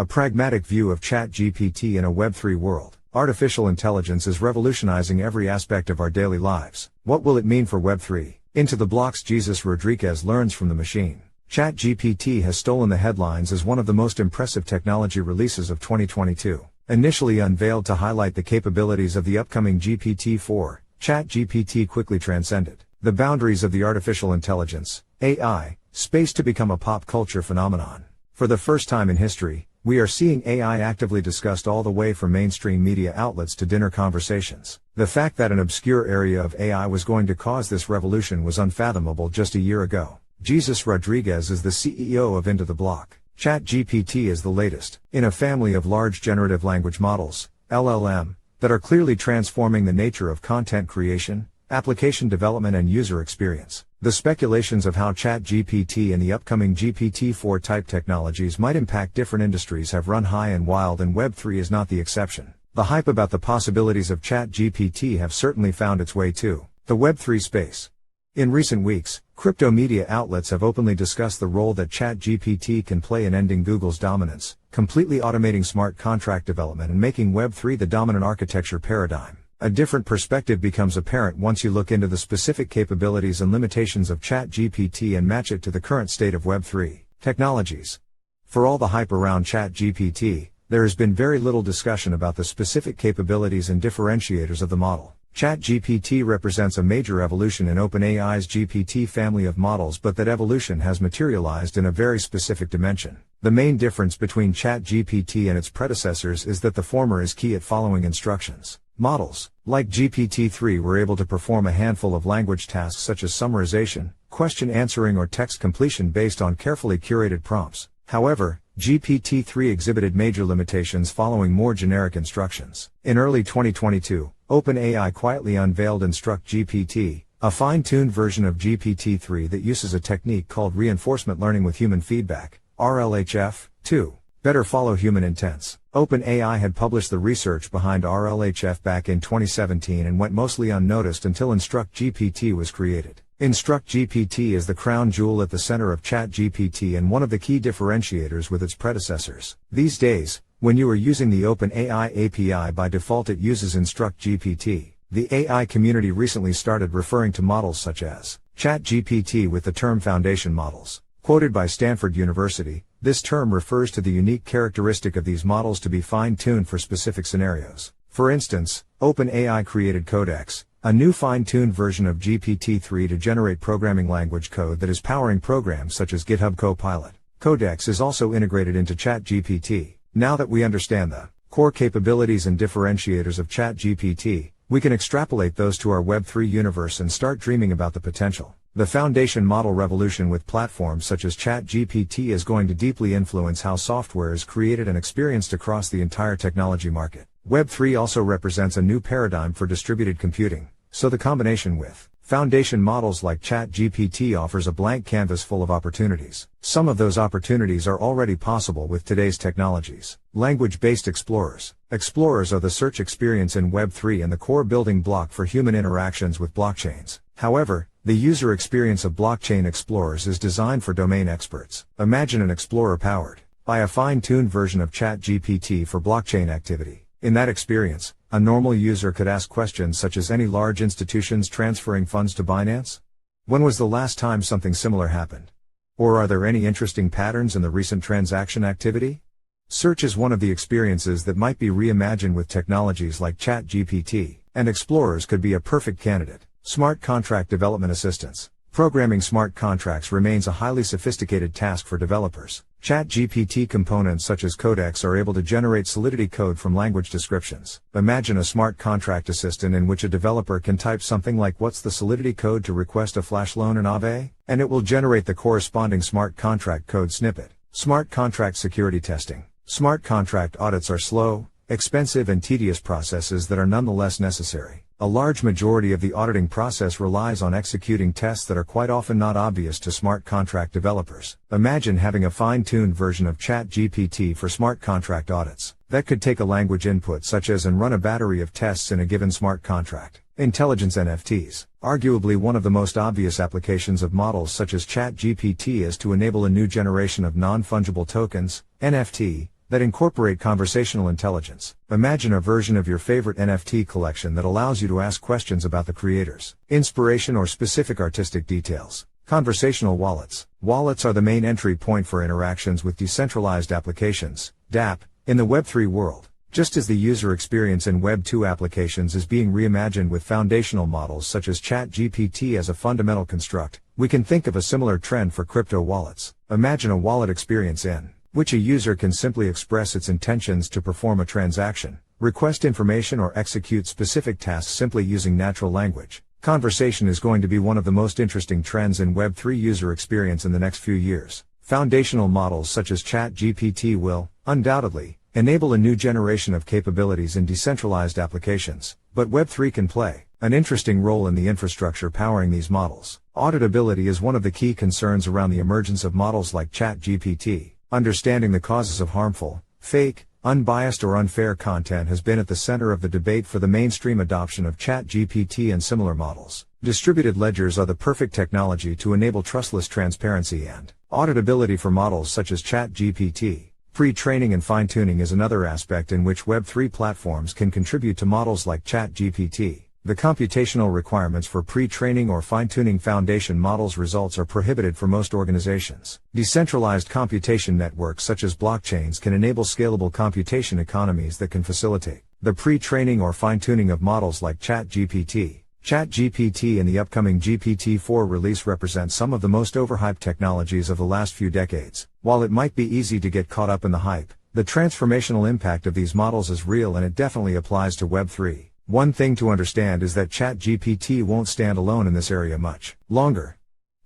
A pragmatic view of ChatGPT in a Web3 world. Artificial intelligence is revolutionizing every aspect of our daily lives. What will it mean for Web3? IntoTheBlock's Jesus Rodriquez learns from the machine. ChatGPT has stolen the headlines as one of the most impressive technology releases of 2022. Initially unveiled to highlight the capabilities of the upcoming GPT-4, ChatGPT quickly transcended the boundaries of the artificial intelligence, AI, space to become a pop culture phenomenon. For the first time in history, we are seeing AI actively discussed all the way from mainstream media outlets to dinner conversations. The fact that an obscure area of AI was going to cause this revolution was unfathomable just a year ago. Jesus Rodriquez is the CEO of IntoTheBlock. ChatGPT is the latest in a family of large generative language models, LLM, that are clearly transforming the nature of content creation, application development and user experience. The speculations of how ChatGPT and the upcoming GPT-4 type technologies might impact different industries have run high and wild, and Web3 is not the exception. The hype about the possibilities of ChatGPT have certainly found its way to the Web3 space. In recent weeks, crypto media outlets have openly discussed the role that ChatGPT can play in ending Google's dominance, completely automating smart contract development and making Web3 the dominant architecture paradigm. A different perspective becomes apparent once you look into the specific capabilities and limitations of ChatGPT and match it to the current state of Web3 technologies. For all the hype around ChatGPT, there has been very little discussion about the specific capabilities and differentiators of the model. ChatGPT represents a major evolution in OpenAI's GPT family of models, but that evolution has materialized in a very specific dimension. The main difference between ChatGPT and its predecessors is that the former is key at following instructions. Models, like GPT-3, were able to perform a handful of language tasks such as summarization, question answering or text completion based on carefully curated prompts. However, GPT-3 exhibited major limitations following more generic instructions. In early 2022, OpenAI quietly unveiled InstructGPT, a fine-tuned version of GPT-3 that uses a technique called reinforcement learning with human feedback, RLHF, to better follow human intents. OpenAI had published the research behind RLHF back in 2017 and went mostly unnoticed until InstructGPT was created. InstructGPT is the crown jewel at the center of ChatGPT and one of the key differentiators with its predecessors. These days, when you are using the OpenAI API, by default it uses InstructGPT. The AI community recently started referring to models such as ChatGPT with the term foundation models. Quoted by Stanford University, this term refers to the unique characteristic of these models to be fine-tuned for specific scenarios. For instance, OpenAI created Codex, a new fine-tuned version of GPT-3 to generate programming language code that is powering programs such as GitHub Copilot. Codex is also integrated into ChatGPT. Now that we understand the core capabilities and differentiators of ChatGPT, we can extrapolate those to our Web3 universe and start dreaming about the potential. The foundation model revolution with platforms such as ChatGPT is going to deeply influence how software is created and experienced across the entire technology market. Web3 also represents a new paradigm for distributed computing, so the combination with foundation models like ChatGPT offers a blank canvas full of opportunities. Some of those opportunities are already possible with today's technologies. Language-based explorers. Explorers are the search experience in Web3 and the core building block for human interactions with blockchains. However, the user experience of blockchain explorers is designed for domain experts. Imagine an explorer powered by a fine-tuned version of ChatGPT for blockchain activity. In that experience, a normal user could ask questions such as, any large institutions transferring funds to Binance? When was the last time something similar happened? Or are there any interesting patterns in the recent transaction activity? Search is one of the experiences that might be reimagined with technologies like ChatGPT, and explorers could be a perfect candidate. Smart contract development assistance. Programming smart contracts remains a highly sophisticated task for developers. ChatGPT components such as Codex are able to generate Solidity code from language descriptions. Imagine a smart contract assistant in which a developer can type something like, "What's the Solidity code to request a flash loan in Aave?" and it will generate the corresponding smart contract code snippet. Smart contract security testing. Smart contract audits are slow, expensive and tedious processes that are nonetheless necessary. A large majority of the auditing process relies on executing tests that are quite often not obvious to smart contract developers. Imagine having a fine-tuned version of ChatGPT for smart contract audits that could take a language input such as and run a battery of tests in a given smart contract. Intelligence NFTs. Arguably one of the most obvious applications of models such as ChatGPT is to enable a new generation of non-fungible tokens, NFT, that incorporate conversational intelligence. Imagine a version of your favorite NFT collection that allows you to ask questions about the creators, inspiration, or specific artistic details. Conversational wallets. Wallets are the main entry point for interactions with decentralized applications, DApp, in the Web3 world. Just as the user experience in Web 2 applications is being reimagined with foundational models such as ChatGPT as a fundamental construct, we can think of a similar trend for crypto wallets. Imagine a wallet experience in which a user can simply express its intentions to perform a transaction, request information, or execute specific tasks simply using natural language. Conversation is going to be one of the most interesting trends in Web 3 user experience in the next few years. Foundational models such as ChatGPT will, undoubtedly, enable a new generation of capabilities in decentralized applications, but Web3 can play an interesting role in the infrastructure powering these models. Auditability is one of the key concerns around the emergence of models like ChatGPT. Understanding the causes of harmful, fake, unbiased, or unfair content has been at the center of the debate for the mainstream adoption of ChatGPT and similar models. Distributed ledgers are the perfect technology to enable trustless transparency and auditability for models such as ChatGPT. Pre-training and fine-tuning is another aspect in which Web3 platforms can contribute to models like ChatGPT. The computational requirements for pre-training or fine-tuning foundation models results are prohibited for most organizations. Decentralized computation networks such as blockchains can enable scalable computation economies that can facilitate the pre-training or fine-tuning of models like ChatGPT. ChatGPT and the upcoming GPT-4 release represent some of the most overhyped technologies of the last few decades. While it might be easy to get caught up in the hype, the transformational impact of these models is real, and it definitely applies to Web3. One thing to understand is that ChatGPT won't stand alone in this area much longer.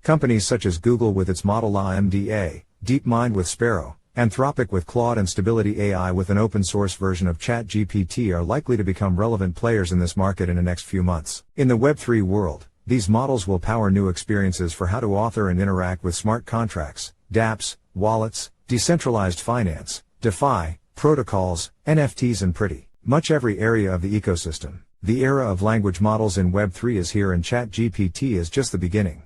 Companies such as Google with its Model AMDA, DeepMind with Sparrow, Anthropic with Claude, and Stability AI with an open-source version of ChatGPT are likely to become relevant players in this market in the next few months. In the Web3 world, these models will power new experiences for how to author and interact with smart contracts, dApps, wallets, decentralized finance, DeFi, protocols, NFTs, and pretty much every area of the ecosystem. The era of language models in Web3 is here, and ChatGPT is just the beginning.